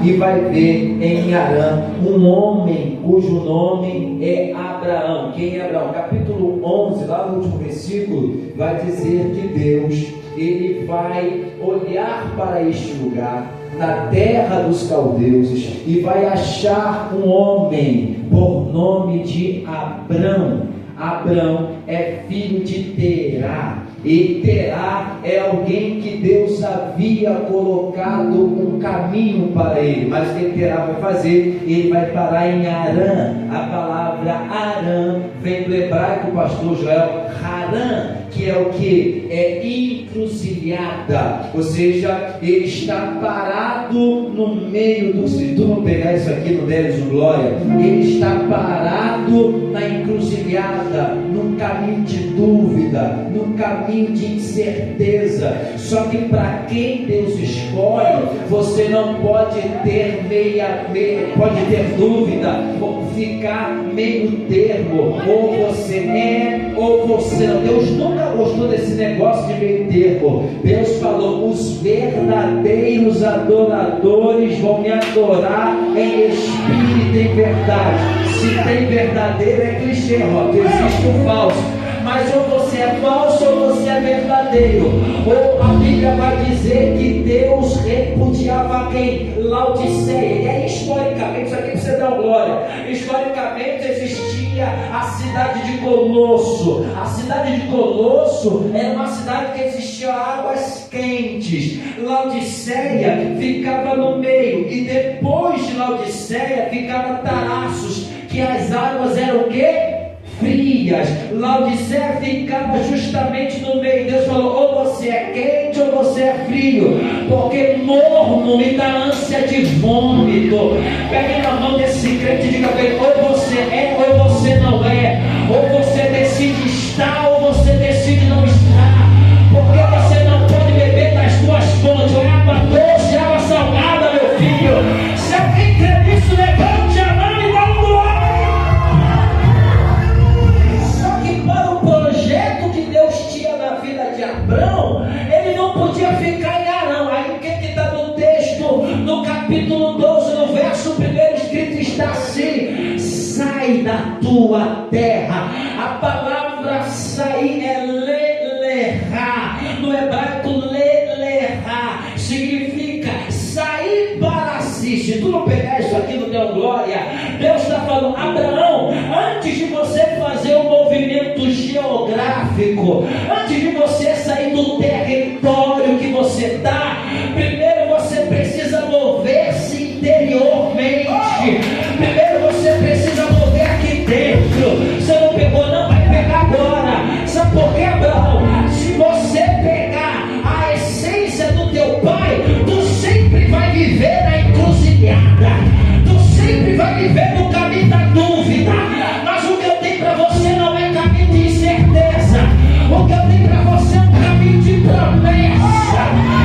e vai ver em Harã um homem cujo nome é Abraão. Quem é Abraão? Capítulo 11, lá no último versículo, vai dizer que Deus, ele vai olhar para este lugar, na terra dos caldeus, e vai achar um homem por nome de Abrão. Abrão é filho de Terá, e Terá é alguém que Deus havia colocado um caminho para ele. Mas o que Terá vai fazer? Ele vai parar em Harã. A palavra Harã vem do hebraico, pastor Joel, Harã, que é o que? É encruzilhada, ou seja, ele está parado no meio do... Se tu não pegar isso aqui no Deles do Glória, ele está parado na encruzilhada, num caminho de dúvida, num caminho de incerteza. Só que para quem Deus escolhe, você não pode ter pode ter dúvida, ou ficar meio termo, ou você é, ou você não. Deus nunca gostou desse negócio de meio termo. Deus falou: os verdadeiros adoradores vão me adorar em espírito e em verdade. Se tem verdadeiro é clichê, Rock, existe o falso. Mas ou você é falso ou você é verdadeiro. Ou a Bíblia vai dizer que Deus repudiava quem? Laodiceia. E aí, historicamente, isso aqui precisa dar glória. Historicamente existia a cidade de Colosso. A cidade de Colosso era uma cidade que existia águas quentes. Laodiceia ficava no meio. E depois de Laodiceia ficava Tarassos, que as águas eram o quê? Frias. Laodiceia ficava justamente no meio. Deus falou: ou você é quente ou você é frio, porque morno me dá ânsia de vômito. Pegue na mão desse crente e diga para ele: ou você é ou você não é, ou você decide estar ou você decide não estar, porque você não pode beber das duas fontes, ou água doce, água salgada, meu filho. Se alguém crê nisso, levante a mão e dá um glória. De Abrão, ele não podia ficar em Harã. Aí o que está no texto, no capítulo 12, no verso 1 escrito está assim: sai da tua terra. A palavra sair é lelerá, no hebraico lelerá significa sair para si. Se tu não pegar isso aqui no teu glória, Deus está falando: Abraão, antes de você fazer um movimento geográfico, antes de você sair do território que você está, primeiro você precisa mover-se interiormente. Primeiro você precisa mover aqui dentro. Você não pegou, não vai pegar agora. Sabe por quê, Abraão? Se você pegar a essência do teu pai, tu sempre vai viver na encruzilhada, tu sempre vai viver no caminho da dúvida. Mas o que eu tenho para você não é caminho de incerteza. O que eu tenho para você é um caminho de promessa.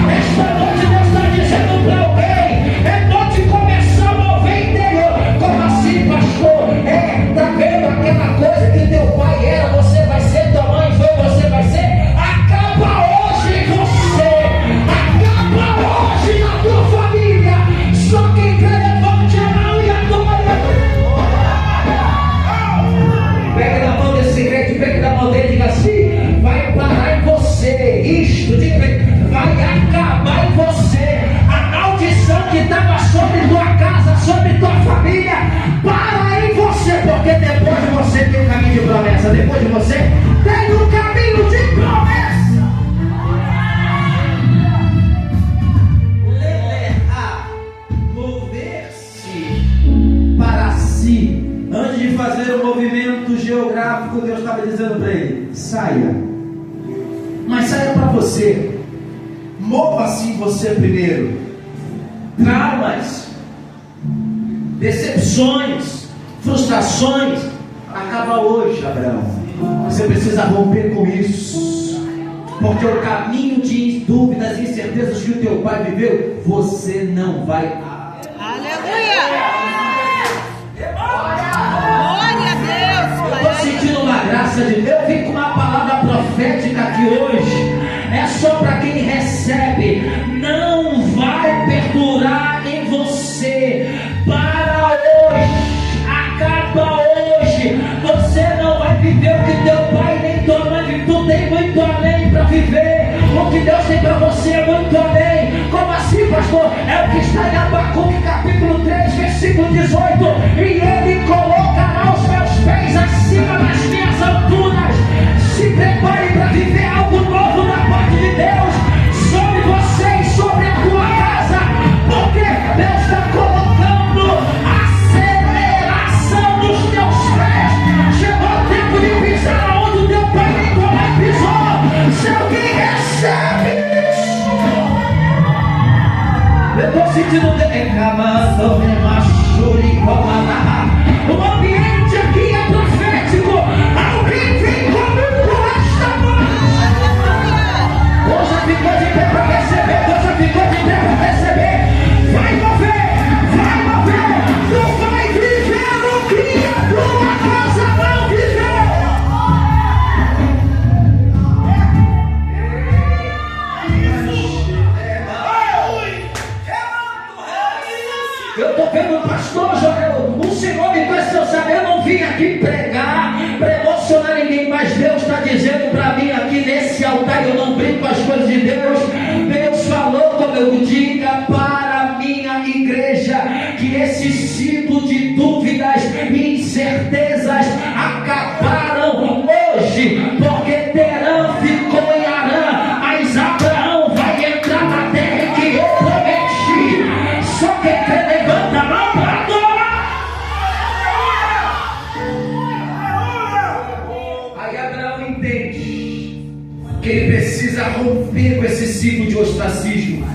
Esta noite Deus está dizendo para alguém: é noite de começar a mover interior. Como assim, pastor? Tá vendo aquela coisa que teu pai era, você vai ser, tua mãe foi, você vai ser? Acaba hoje em você. Acaba hoje na tua família. Só quem crê, levante a mão e adora. Pega na mão desse crente, pega na mão dele e diga assim: vai parar em você, isto vai acabar em você. A maldição que estava sobre tua casa, sobre tua família, para em você, porque depois de você tem um caminho de promessa. Depois de você tem um caminho de promessa. Lelear, mover-se para si. Antes de fazer o movimento geográfico, Deus estava dizendo para ele: saia. Mas saia para você. Mova-se em você primeiro. Traumas, decepções, frustrações, acaba hoje, Abraão. Você precisa romper com isso, porque o caminho de dúvidas e incertezas que o teu pai viveu, você não vai. Aleluia! Glória a Deus! Eu estou sentindo uma graça de Deus. Eu vim com uma palavra profética aqui hoje. É só para quem recebe. Não vai perdurar em você pastor, é o que está em Abacuque, capítulo 3, versículo 18. E ele colocará os meus pés acima das minhas alturas. Se prepare para viver algo novo da parte de Deus sobre você e sobre a tua casa, porque Deus está colocando aceleração nos teus pés. Chegou o tempo de pisar onde o teu pai nem como pisou. Se alguém recebe isso, eu estou sentindo o ambiente aqui é profético. Alguém vem comigo esta noite. Hoje ficou de pé para receber. Hoje ficou de pé para receber. Vai mover, vai mover. Tu vai viver o que a tua casa não viveu. Eu estou vendo, pastor Joel, o Senhor me conheceu, sabe? Eu não vim aqui pregar, para emocionar ninguém, mas Deus está dizendo para mim aqui nesse altar, eu não brinco com as coisas de Deus. Deus falou, como eu diga, para a minha igreja, que esse ciclo de dúvidas e incertezas acabaram hoje, porque Terã ficou em Arã, mas Abraão vai entrar na terra que eu prometi. Só que levanta a mão para adorar. Aí Abraão entende que ele precisa romper com esse ciclo de ostracismo.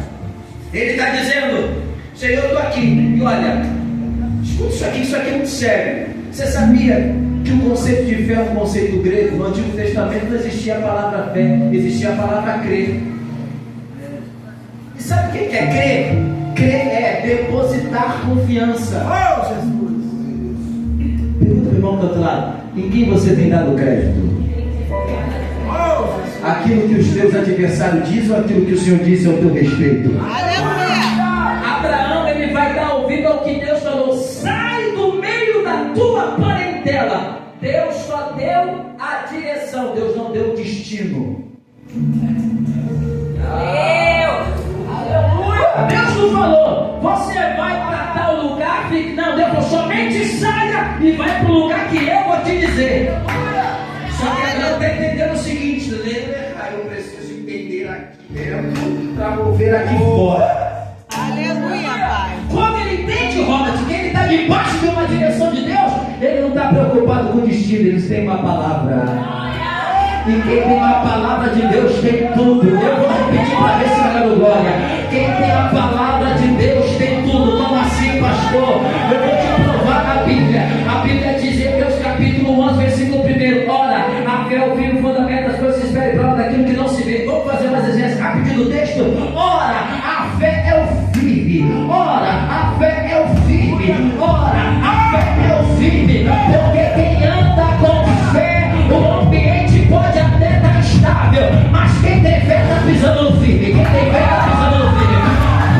Ele está dizendo: Senhor, eu estou aqui, e olha, escuta isso aqui é muito sério. Você sabia que o conceito de fé é um conceito grego? No Antigo Testamento não existia a palavra fé, existia a palavra crer. E sabe o que é crer? Crer é depositar confiança. Oh, Jesus! Pergunta para o irmão do outro lado: em quem você tem dado crédito? Oh, aquilo que os teus adversários dizem ou aquilo que o Senhor disse ao teu respeito? Aleluia! Abraão, ele vai dar ouvido ao que Deus falou: sai do meio da tua parentela. Deus só deu a direção, Deus não deu o destino. Deus não falou, você vai para tal lugar, fique. Não, Deus falou, somente saia e vai para o lugar que eu vou te dizer. Só que Abraão está entendendo o seguinte: eu preciso entender aqui dentro para mover aqui fora. Aleluia, Pai. Quando ele entende, Robert, que ele está debaixo de uma direção de Deus, ele não está preocupado com o destino, ele tem uma palavra. E quem tem a palavra de Deus tem tudo. Eu vou repetir para ver se vai dar glória. Quem tem a palavra de Deus tem tudo. Como assim, pastor? Eu vou te provar na Bíblia. A Bíblia diz em Hebreus capítulo 11, versículo 1. Ora, a fé é o firme fundamento das coisas que se esperam, prova daquilo que não se vê. Vamos fazer mais exército rapidinho do texto? Ora, a fé é o firme. Ora, a fé é o firme. Ora, a fé é o firme. Porque quem anda com fé, o ambiente pode até estar estável, mas quem tem fé está pisando no firme. Quem tem fé está pisando no firme.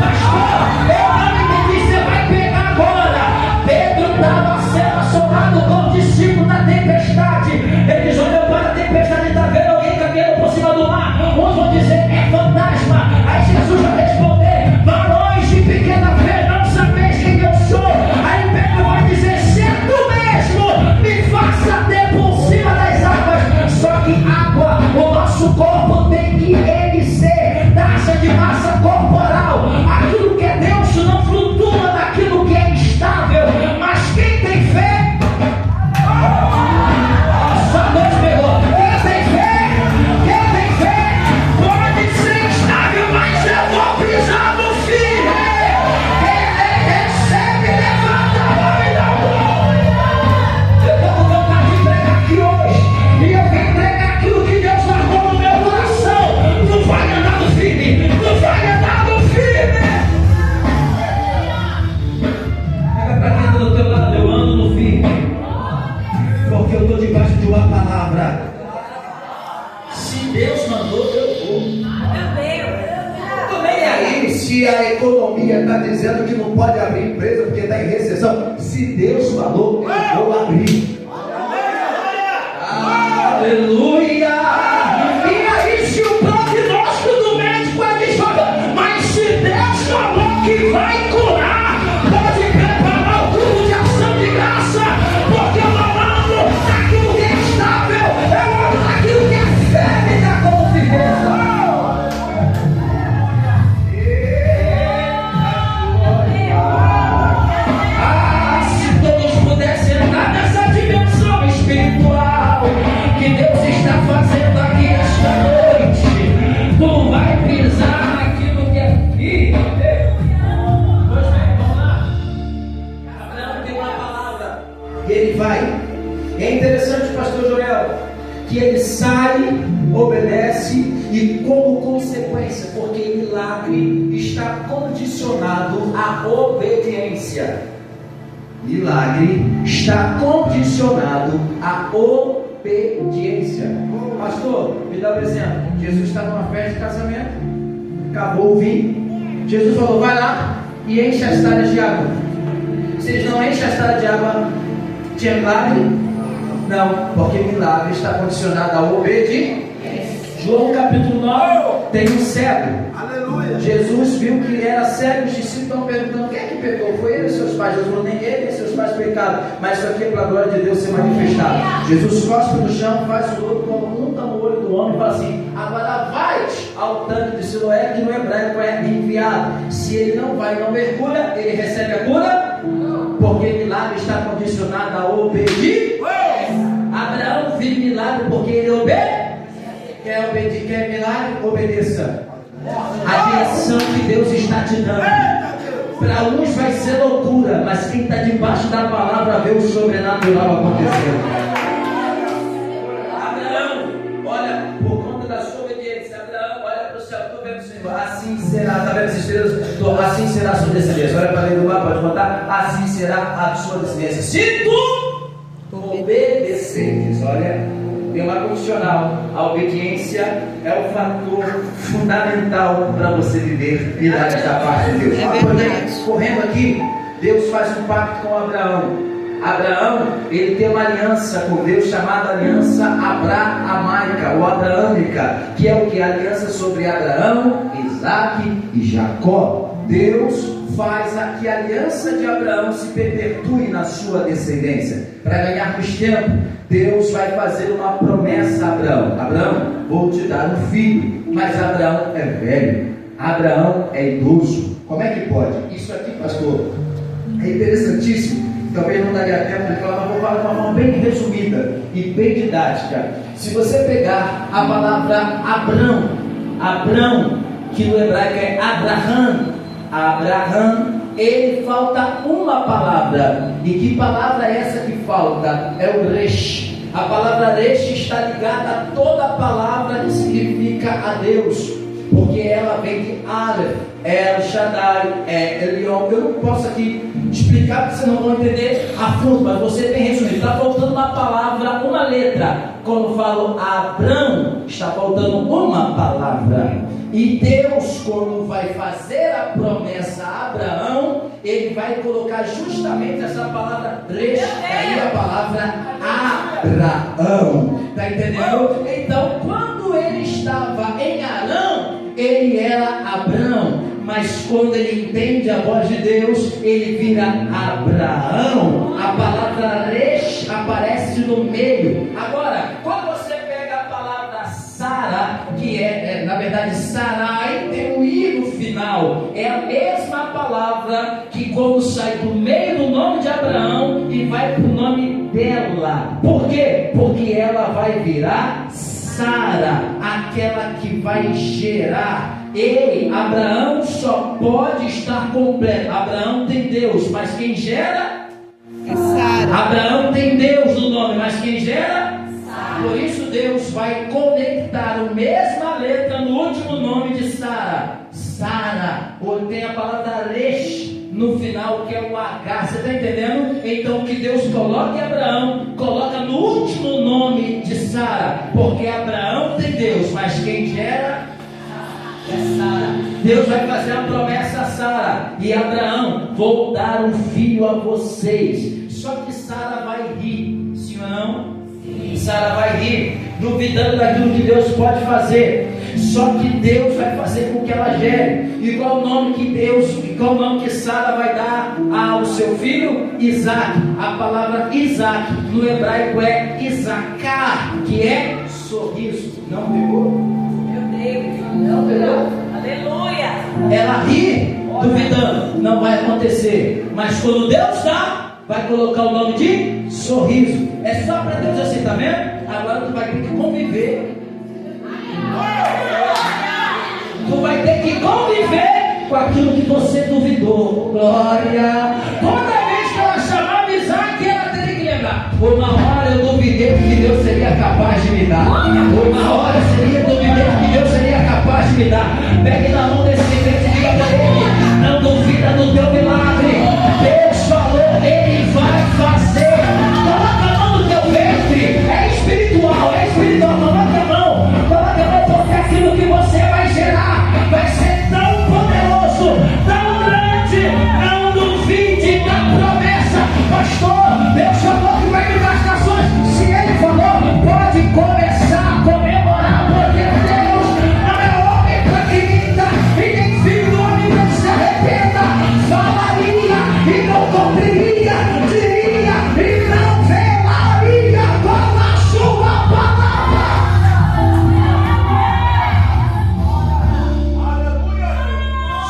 Pastor, eu não entendi, você vai pegar agora. Pedro estava sendo assolado com o discípulo da tempestade. Eles olham para a tempestade e está vendo alguém caminhando por cima do mar. Uns vão dizer, é fantasma. Aí Jesus vai responder, varões de pequena fé, não sabeis quem eu sou. Aí Pedro vai dizer, sendo mesmo, me faça ter por cima das águas. Só que água, o nosso corpo tem que ele ser taxa de massa corporal. Aquilo que é Deus não flutua daquilo que é instável. Mas quem tem fé, só Deus pegou. Quem tem fé pode ser instável, mas eu vou pisar no firme. Quem recebe, levanta a mão e dá glória. Eu estou com vontade de pregar aqui hoje. E eu vim pregar aquilo que Deus marcou no meu coração. Não vai andar no firme. Não vai andar no firme. Pega para quem está do teu lado. Eu ando no firme. Porque eu estou debaixo de uma palavra. Se Deus mandou, eu vou. Estou nem aí se a economia está dizendo que não pode abrir empresa porque está em recessão. Se Deus falou, eu vou abrir. Aleluia! E aí, se o prognóstico do médico é desfavorável, mas se Deus falou, ele vai. É interessante, pastor Joel, que ele sai, obedece e como consequência, porque milagre está condicionado à obediência. Milagre está condicionado à obediência. Pastor, me dá um exemplo. Jesus está numa festa de casamento, acabou o vinho. Jesus falou: vai lá e enche as talhas de água. Se eles não enchem as talhas de água, tinha milagre? Não, porque milagre está condicionado à obediência. João capítulo 9 tem um cego. Aleluia. Jesus viu que ele era cego. Os discípulos estão perguntando: quem é que pecou? Foi ele ou seus pais? Jesus falou: nem ele nem seus pais pecaram, mas isso aqui é para a glória de Deus ser manifestado. Jesus cospe no chão, faz o lodo, unta no olho do homem e fala assim: agora vai ao tanque de Siloé, que no hebraico é enviado. Se ele não vai, não mergulha, ele recebe a cura? Porque milagre está condicionado a obediência. Abraão viu milagre porque ele obedece. Quer milagre? Obedeça. A direção que Deus está te dando. Para uns vai ser loucura, mas quem está debaixo da palavra vê o sobrenatural acontecendo. Abraão, olha, por conta da sua obediência, Abraão, olha para o céu, estou vendo o Senhor, assim será, está vendo as estrelas? Assim será a sua descendência. Olha para a lei do mar, pode contar, assim será a sua descendência. Se tu obedeceres, olha. Tem uma condicional. A obediência é o fator fundamental para você viver milagres da parte de Deus. Correndo aqui, Deus faz um pacto com Abraão. Abraão, ele tem uma aliança com Deus chamada aliança abraâmica ou abraâmica, que é o que? A aliança sobre Abraão, Isaac e Jacó. Deus faz que a aliança de Abraão se perpetue na sua descendência. Para ganharmos tempo, Deus vai fazer uma promessa a Abraão: Abraão, vou te dar um filho. Mas Abraão é velho, Abraão é idoso. Como é que pode? Isso aqui, pastor, é interessantíssimo. Talvez não daria tempo de falar, mas vou falar de uma forma bem resumida e bem didática. Se você pegar a palavra Abrão, que no hebraico é Abraham, ele falta uma palavra. E que palavra é essa que falta? É o resh. A palavra resh está ligada a toda palavra que significa a Deus, porque ela vem de Aleph, El Shaddai, Elion. Eu não posso aqui explicar porque vocês não vão entender a fundo, mas você tem resumido. Está faltando uma palavra, uma letra. Quando falo Abrão, está faltando uma palavra. E Deus, quando vai fazer a promessa a Abraão, ele vai colocar justamente essa palavra resh, aí a palavra Abraão. Está entendendo? Então, quando ele estava em Arão, ele era Abrão. Mas quando ele entende a voz de Deus, ele vira Abraão. A palavra resh aparece no meio. Agora, quando você pega a palavra Sara, que na verdade Sarai, tem um i no final, é a mesma palavra que quando sai do meio do nome de Abraão e vai para o nome dela. Por quê? Porque ela vai virar Sara, aquela que vai gerar. Ei, Abraão só pode estar completo. Abraão tem Deus, mas quem gera? É Sara. Abraão tem Deus no nome, mas quem gera? Sara. Por isso Deus vai conectar a mesma letra no último nome de Sara. Sara, ou tem a palavra resh no final, que é o H. Você está entendendo? Então o que Deus coloca em Abraão, coloca no último nome de Sara, porque Abraão tem Deus, mas quem gera é Sara. Deus vai fazer uma promessa a Sara e Abraão: vou dar um filho a vocês. Só que Sara vai rir, sim ou não? Sim. Sara vai rir, duvidando daquilo que Deus pode fazer. Só que Deus vai fazer com que ela gere. E qual o nome que Sara vai dar ao seu filho? Isaac. A palavra Isaac no hebraico é Isacar, que é sorriso. Não pegou? Não pegou? Aleluia! Ela ri, duvidando, não vai acontecer. Mas quando Deus dá, vai colocar o nome de sorriso. É só para Deus assim, tá vendo? Agora tu vai ter que conviver. Tu vai ter que conviver com aquilo que você duvidou. Glória! Toda vez que ela chamava Isaac, ela teria que lembrar: Uma hora eu duvidei que Deus seria capaz de me dar. Uma hora eu duvidei que Deus seria capaz de me dar. Pegue na mão desse crente e diga para ele: não duvida do teu milagre. Deus falou, ele vai fazer. Coloca a mão no teu ventre. É espiritual, é espiritual. Coloca a mão, porque aquilo que você vai gerar vai ser tão poderoso, tão grande. Não duvide da promessa. Pastor, Deus falou que vai livrar as nações. Se ele falou, pode começar a comemorar, porque Deus não é homem para que minta, e nem filho do homem para que se arrependa. Falaria e não cumpriria, diria e não velaria com a sua palavra.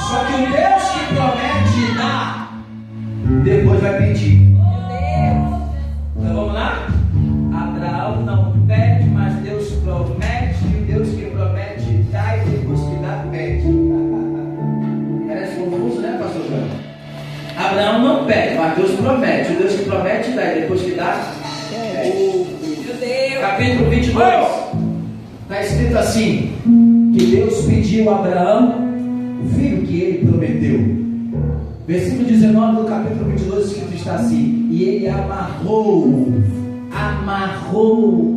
Só que o Deus que promete dar, depois vai pedir. Então vamos lá? Abraão não pede, mas Deus promete. E Deus que promete dá, e depois que dá, pede. Parece confuso, né, pastor João? Abraão não pede, mas Deus promete. O Deus que promete dá, e depois que dá, pede. Capítulo 22 está escrito assim: que Deus pediu a Abraão o filho que ele prometeu. Versículo 19 do capítulo 22 escrito está assim: e ele amarrou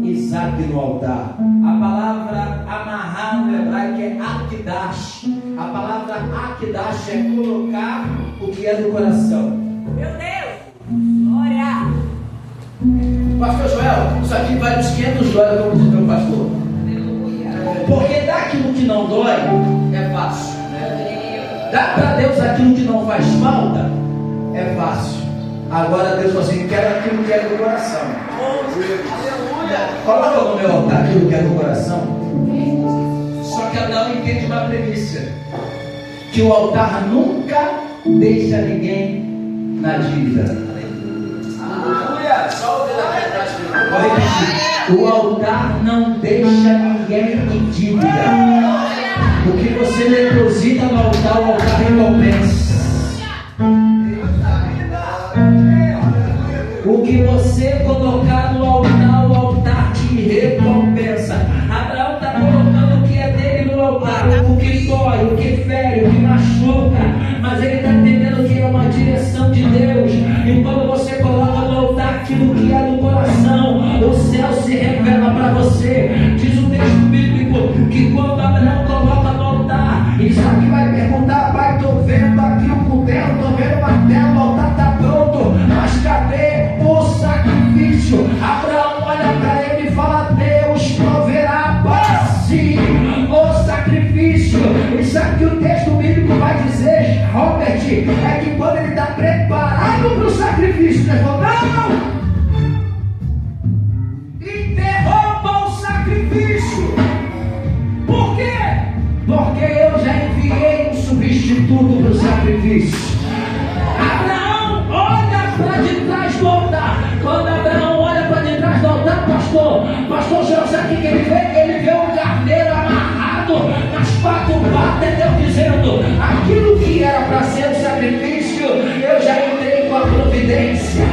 Isaac no altar. A palavra amarrar no hebraico é akdash. A palavra akdash é colocar o que é no coração. Meu Deus! Glória! Pastor Joel, isso aqui vale uns 500 dólares, como diz meu pastor. Porque dar aquilo que não dói é fácil. Dá para Deus aquilo que não faz falta é fácil. Agora Deus falou assim: quero aquilo que é do coração. Coloca no meu altar aquilo que é do coração. Só que Adão entende uma premissa: que o altar nunca deixa ninguém na dívida. Aleluia! O altar não deixa ninguém em dívida. O que você deposita no altar, o altar recompensa. O que você colocar no altar, o altar te recompensa. Abraão está colocando o que é dele no altar, o que dói, o que fere, o que machuca, mas ele está entendendo que é uma direção de Deus. E quando você coloca no altar aquilo que é do coração, o céu se revela para você. Diz o texto bíblico que quando Abraão coloca no altar, Isaac vai perguntar: pai, estou vendo aqui o cutelo, estou vendo o martelo, o altar está pronto, mas cadê o sacrifício? Abraão olha para ele e fala: Deus proverá para si o sacrifício. Isso aqui o texto bíblico vai dizer, Robert, é que quando ele está preparado para o sacrifício, ele falou: não! Interrompa o sacrifício. Por quê? Porque eu já enviei um substituto para o sacrifício. Abraão olha para de trás do altar. Quando Abraão olha para de trás do altar, pastor João, sabe o que ele vê? Ele vê um carneiro amarrado nas quatro patas, Deus dizendo: aquilo que era para ser o sacrifício, eu já entrei com a providência.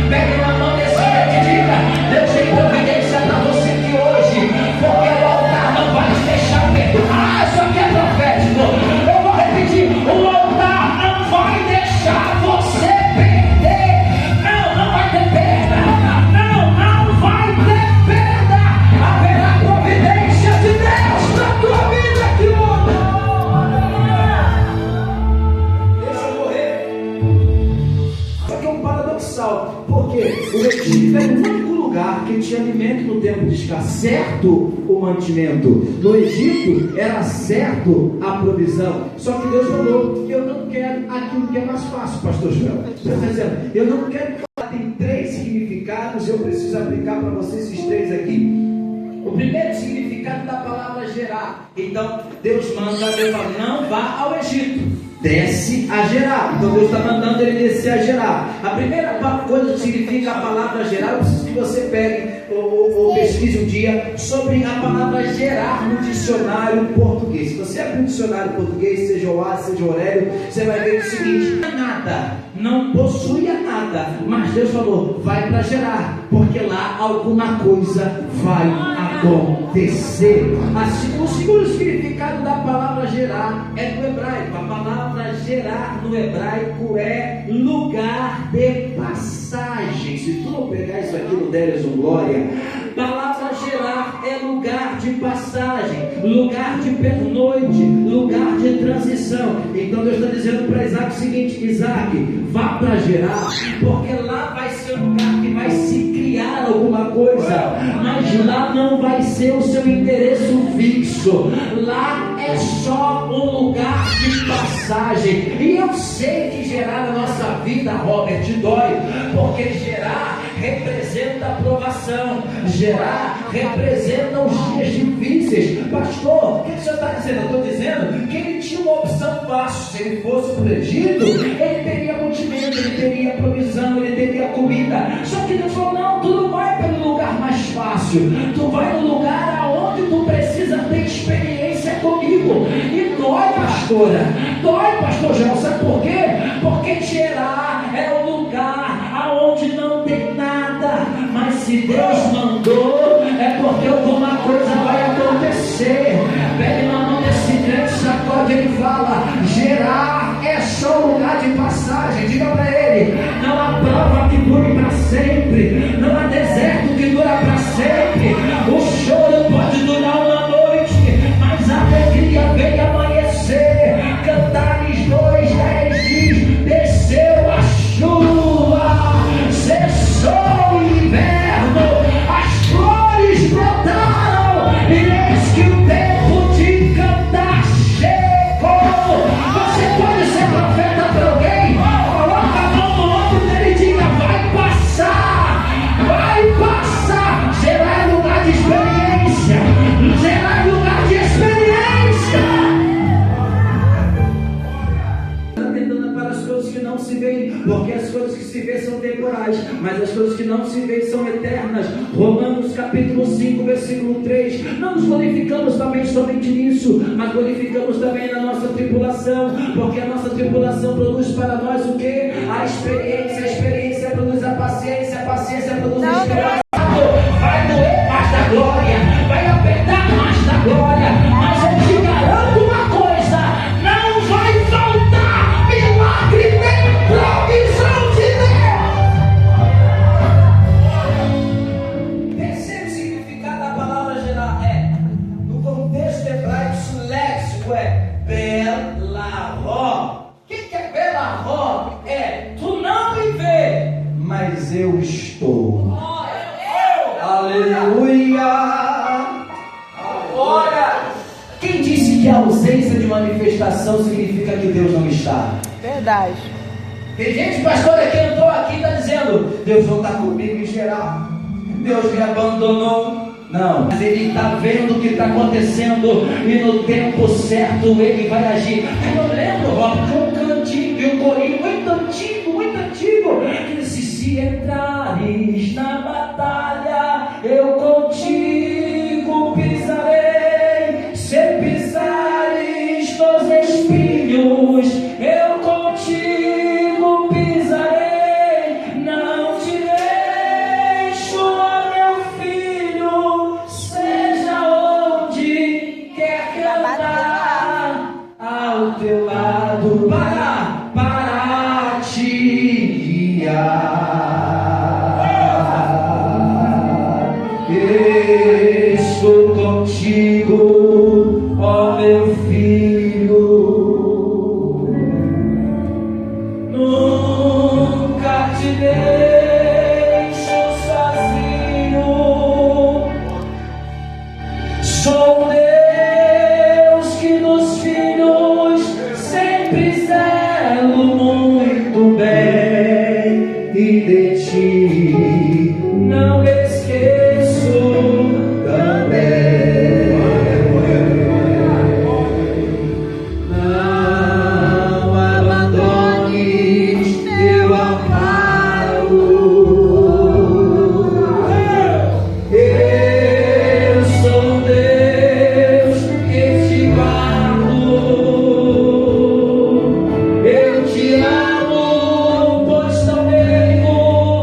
Pegue na mão desse e diga: Deus tem providência para você aqui hoje, porque o altar não vai te deixar perder. Isso aqui é profético. Eu vou repetir: o altar não vai deixar você perder. Não vai ter perda. Não vai ter perda. Haverá providência de Deus na tua vida aqui hoje. Deixa eu morrer. Só que é um paradoxal. Porque o Egito era o único lugar que tinha alimento no tempo de escassez, certo o mantimento. No Egito era certo a provisão. Só que Deus falou: eu não quero aquilo que é mais fácil, pastor Joel. Você está dizendo: eu não quero que tem 3 significados, eu preciso aplicar para vocês esses 3 aqui. O primeiro significado da palavra gerar. Então Deus manda Abraão: não vá ao Egito, desce a Gerar. Então Deus está mandando ele descer a Gerar. A primeira coisa que significa a palavra gerar, eu preciso que você pegue ou pesquise um dia sobre a palavra gerar no dicionário português. Se você abrir um dicionário português, seja o A, seja o Aurélio, você vai ver o seguinte: nada, não possuía nada, mas Deus falou: vai para Gerar. porque lá alguma coisa vai acontecer. O segundo significado da palavra gerar é do hebraico. A palavra gerar no hebraico é lugar de passagem. Se tu não pegar isso aqui, não deres um glória. Palavra gerar é lugar de passagem, lugar de pernoite, lugar de transição. Então Deus está dizendo para Isaac o seguinte: Isaac, vá para Gerar, porque lá vai ser um lugar que vai se criar alguma coisa, mas lá não vai ser o seu endereço fixo. Lá é só um lugar de passagem. E eu sei que Gerar na nossa vida, Robert, dói, porque Gerar representa a aprovação. Gerar representa os dias difíceis. Pastor, o que o senhor está dizendo? Eu estou dizendo que ele tinha uma opção fácil. Se ele fosse para o Egito, ele teria mantimento, ele teria provisão, ele teria comida. Só que Deus falou: não, tu não vai pelo lugar mais fácil, tu vai no lugar aonde tu precisa ter experiência comigo. E dói, pastora, dói, pastor João, sabe por quê? Porque Gerar é o lugar aonde não tem nada, mas se Deus mandou, é porque alguma coisa vai acontecer. Pega na mão desse crente, sacode, ele fala: Gerar é só um lugar de passagem. Diga para ele: não há prova que dure para sempre, não há deserto que dura para sempre. O choro pode durar uma noite, mas a alegria vem amanhecer. Cantares 2:10 diz: desceu a chuva, cessou o inverno, as flores brotaram, e eis que o tempo de cantar chegou. Você pode ser profeta para alguém? Coloca a mão no ombro dele e diga: vai passar, vai passar. Gerar é lugar de experiência, Gerar é lugar de experiência. Para as coisas que não se veem, porque as coisas que se veem são temporais, mas as coisas que não se veem são eternas. Romanos capítulo 5, versículo 3. Não nos glorificamos também somente nisso, mas glorificamos também na nossa tribulação, porque a nossa tribulação produz para nós o que? A experiência produz a paciência produz a esperança. Vai doer mais da glória, vai apertar mais da glória, mas eu te garanto uma coisa: não vai faltar milagre nem provisão de Deus. Terceiro significado da palavra gerar é, no contexto hebraico léxico, é belaró. O que é belaró? É: tu não me vê, mas eu estou. Aleluia! Agora, quem disse que a ausência de manifestação significa que Deus não está? Verdade. Tem gente, pastor, que entrou aqui e está dizendo: Deus não está comigo em geral, Deus me abandonou. Não, mas Ele está vendo o que está acontecendo e no tempo certo Ele vai agir. Eu lembro, Rob, de um cantinho, de um corinho muito antigo, que disse: se entrares na batalha, eu contigo pisarei. Se pisares nos espinhos, eu contigo pisarei. Não te deixo, ó meu filho, seja onde quer que eu vá, ao teu lado para te guiar. Estou contigo, ó meu filho, nunca te deixo sozinho. Sou Deus que nos filhos sempre zelo muito bem, e de ti não esqueço também. Não abandones teu amparo. Eu sou Deus que te guardo. Eu te amo, pois também o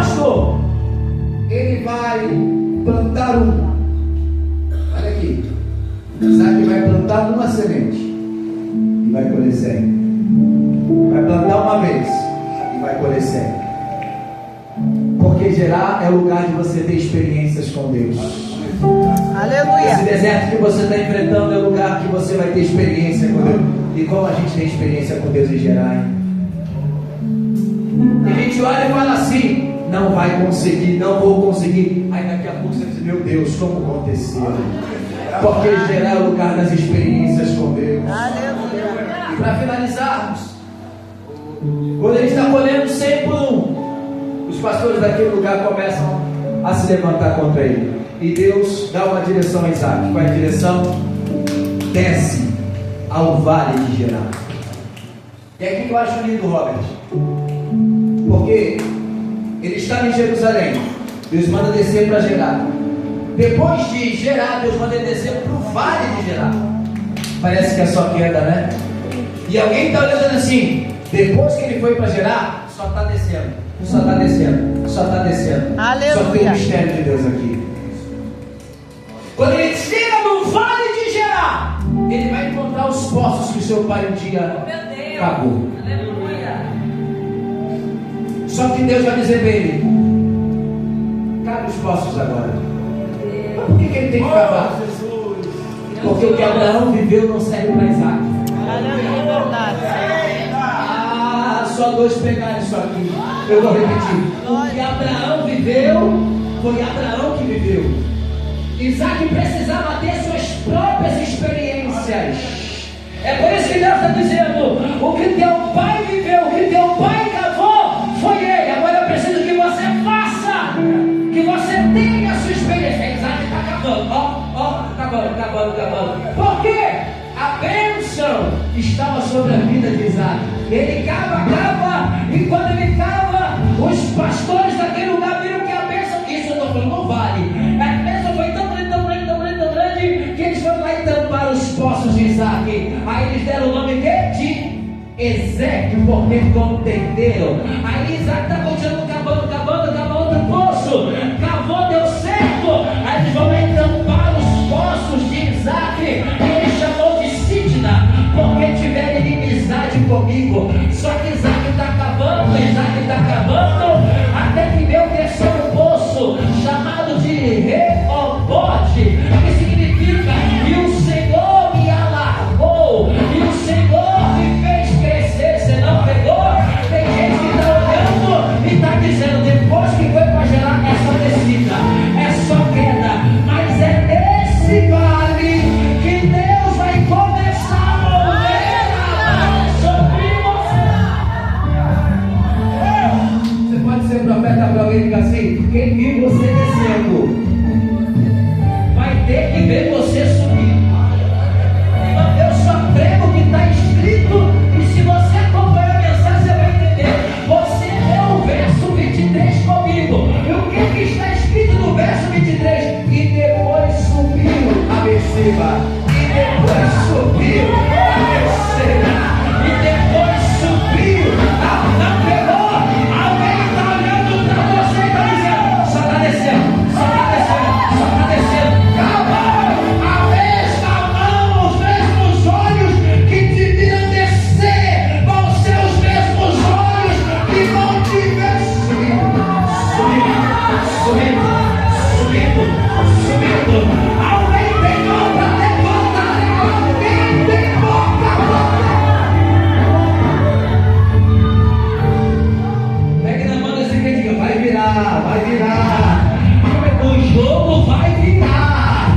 pastor, ele vai plantar olha aqui, Isaac vai plantar uma semente e vai colher 100. Vai plantar uma vez e vai colher 100. Porque Gerar é o lugar de você ter experiências com Deus. Aleluia. Esse deserto que você está enfrentando é o lugar que você vai ter experiência com Deus. E como a gente tem experiência com Deus em Gerar, hein? E a gente olha e fala assim: não vai conseguir, não vou conseguir. Aí daqui a pouco você diz: meu Deus, como aconteceu? Porque Gerar é o lugar das experiências com Deus. Aleluia. E para finalizarmos, quando ele está colhendo 100 por um, os pastores daquele lugar começam a se levantar contra ele. E Deus dá uma direção a Isaac. Qual é a direção? Desce ao vale de Gerar. E é aqui que eu acho lindo, Robert, porque ele está em Jerusalém. Deus manda descer para Gerar. Depois de Gerar, Deus manda ele descer para o vale de Gerar. Parece que é só queda, né? E alguém está olhando assim: depois que ele foi para Gerar, só está descendo, só está descendo, só está descendo. Aleluia. Só tem o mistério de Deus aqui. Quando ele chega no vale de Gerar, ele vai encontrar os poços que o seu pai um dia cavou. Aleluia. Só que Deus vai dizer para ele: cabe os poços agora. Mas por que ele tem que cavar? Porque o que Abraão viveu não serve para Isaac. Aleluia, verdade. Só dois pegaram isso aqui. Eu vou repetir. O que Abraão viveu, foi Abraão que viveu. Isaac precisava ter suas próprias experiências. É por isso que Deus está dizendo: o que teu pai viveu, o que teu pai cavou, foi ele. Agora eu preciso que você faça, que você tenha a sua experiência. Isaac está cavando, cavando. Por quê? A bênção estava sobre a vida de Isaac. Ele cava, e quando ele cava, os pastores daquele lugar viram que a bênção, isso eu estou falando, não vale. A bênção foi tão grande, que eles foram lá e tamparam os poços de Isaac. Aí eles deram o nome de Ezequiel, porque contenderam. Aí Isaac está continuando cavando outro poço. Cavou, deu certo. Aí eles vão lá e tamparam os poços de Isaac. E ele chamou de Sitna, porque tiveram inimizade comigo. Só que Isaac está cavando, até que veio o terceiro poço, chamado de Rehobote, que significa: e o Senhor me alargou, e o Senhor me fez crescer. Você não pegou? Tem gente que está olhando e está dizendo: depois que foi para Gerar, é só descida, é só queda. Mas é nesse vale que Deus vai começar a mover sobre você. Você pode ser profeta para alguém e dizer assim: quem viu você descendo vai ter que ver você subir. Eu só prego o que está escrito, e se você acompanhar a mensagem, você vai entender. Você lê o verso 23 comigo. E o que está escrito no verso 23? E depois subiu a Beceba. E depois subiu a Beceba. E depois subiu a pegou. Alguém está olhando para você e está dizendo: só está descendo, só está descendo, só está descendo. Calma, a mesma mão, os mesmos olhos que te viram descer vão ser os mesmos olhos que vão te ver subindo. Alguém tem mão para levantar, alguém tem mão para levantar. Pegue na mão desse que diga: vai virar. O jogo vai virar.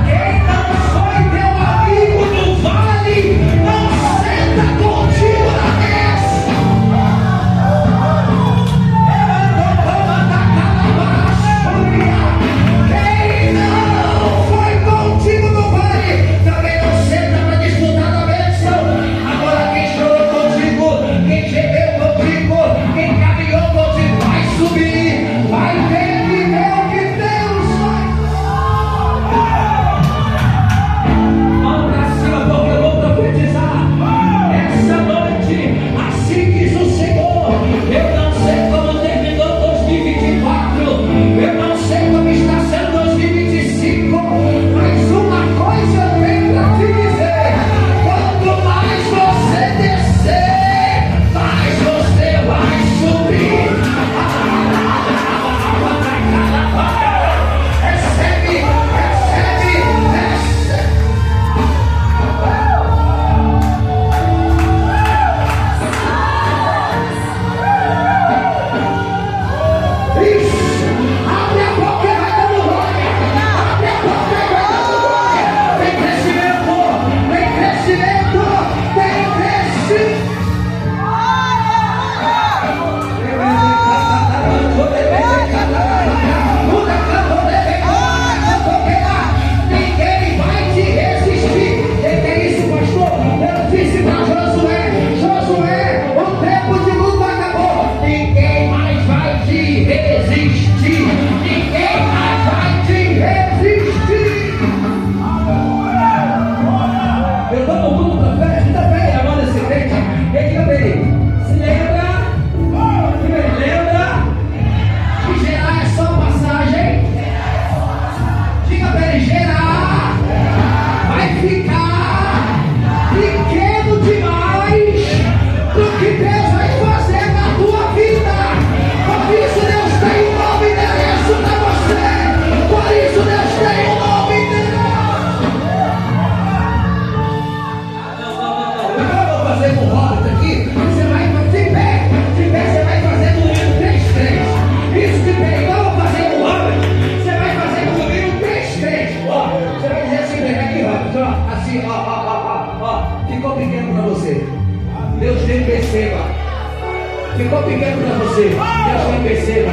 Quem não foi teu amigo no vale, não senta contigo na mesa. Quem não foi contigo no vale, também não senta para disputar da bênção. Agora quem chorou contigo, quem gemeu contigo, quem caminhou contigo, vai subir, vai ter que ver Ficou pequeno para você. Deus nem perceba.